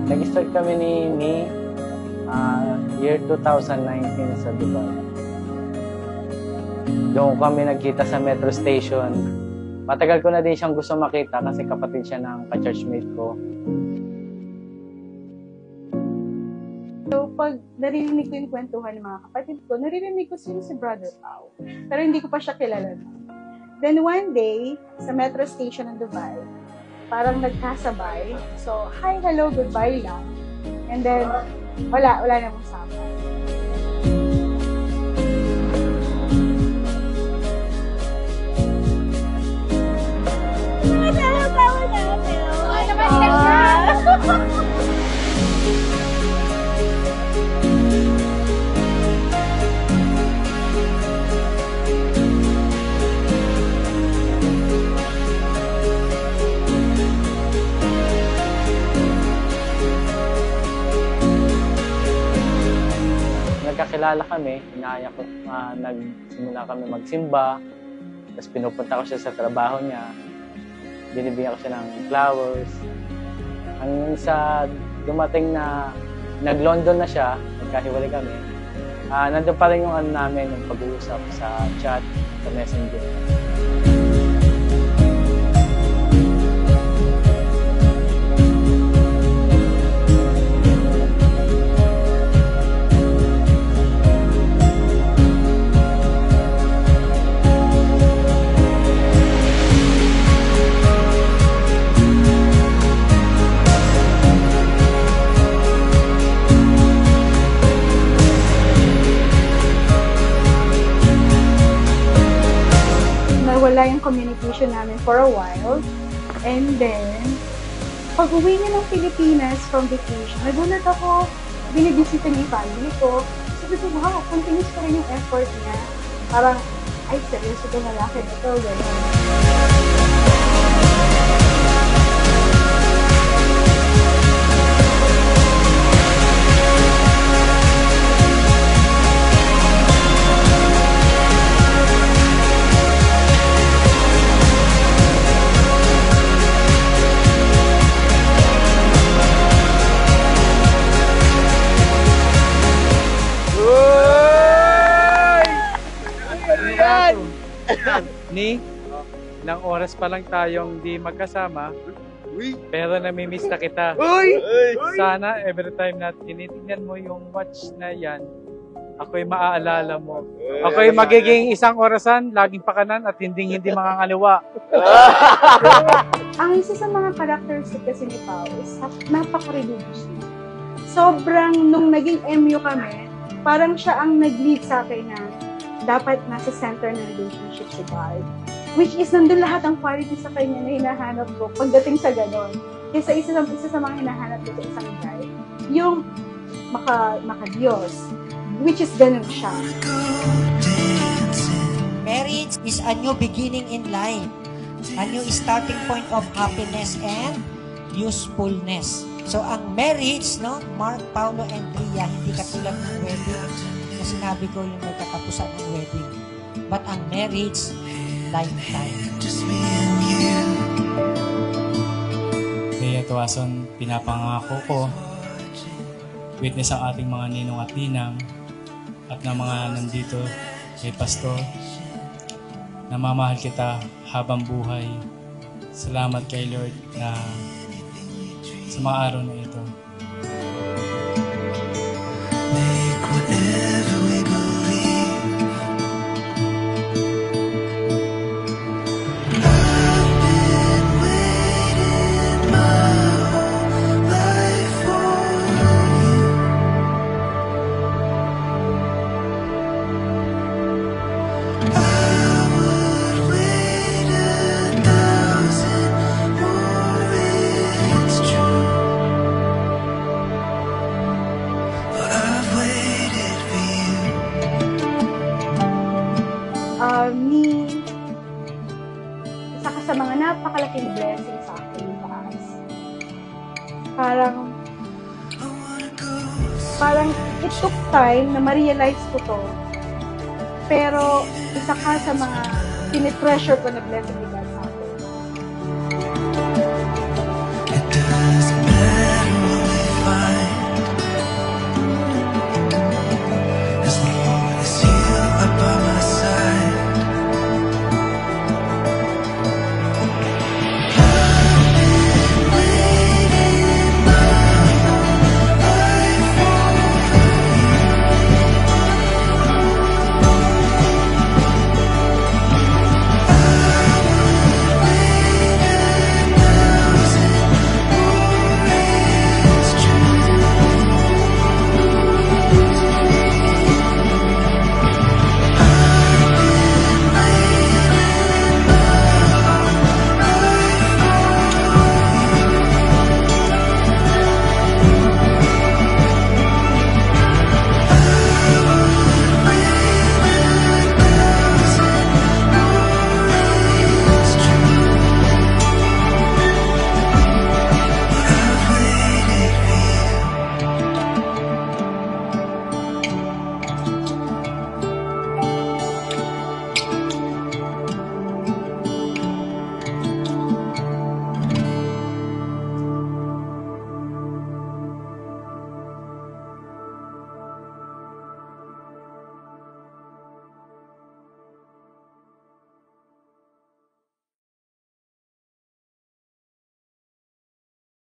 Nag-start kami ni year 2019 sa Dubai. Doon kami nagkita sa metro station. Matagal ko na din siyang gusto makita kasi kapatid siya ng ka-churchmate ko. So, pag naririnig ko yung kwentuhan ng mga kapatid ko, naririnig ko si Brother Pao. Pero hindi ko pa siya kilala. Then one day, sa metro station ng Dubai, parang nagkasabay. So, hi, hello, goodbye lang. And then, wala na mong sama. Nagkakilala kami, nagsimula kami magsimba, tapos pinupunta ko siya sa trabaho niya, binibigyan ko siya ng flowers. Hanggang sa dumating na nag-London na siya, nagkahiwalay kami, nandun pa rin yung namin, yung pag-uusap sa chat, sa messenger. Wala yung communication namin for a while. And then, pag uwi niya ng Pilipinas from vacation, nagulat ako, binibisita niya yung family ko. Sabi ko, wow, continuous pa rin yung effort niya. Parang, ay, seryoso itong lalaki nito, gano'n. Ni, ilang oras pa lang tayong di magkasama, pero namimiss na kita. Sana every time na tinitingnan mo yung watch na yan, ako'y maaalala mo. Ako'y magiging isang orasan, laging pakanan at hindi makakaliwa. Ang isa sa mga characteristic kasi ni Pao is napaka-religious. Sobrang, nung naging MU kami, parang siya ang nag-lead sa akin na dapat nasa center ng relationship si God. Which is, nandun lahat ang quality sa kanya na hinahanap ko pagdating sa ganon. Kaya isa sa mga hinahanap ko sa isang guy, yung maka-Diyos. Which is ganon siya. Marriage is a new beginning in life. A new starting point of happiness and usefulness. So, ang marriage, no, Mark, Paulo, and Ria, hindi katulad ng wedding. Sinabi ko yung nagkatapusan ng wedding. But ang marriage, lifetime. Kaya Tuwason, pinapangako ko, witness ang ating mga ninong at ninang, at ng mga nandito kay Pastor, na mamahal kita habang buhay. Salamat kay Lord na sa mga araw na ito. Isa ka sa mga napakalaking blessing sa akin, Paz. Parang it took time na ma-realize ko to. Pero isa ka sa mga tinitreasure ko na blessing ni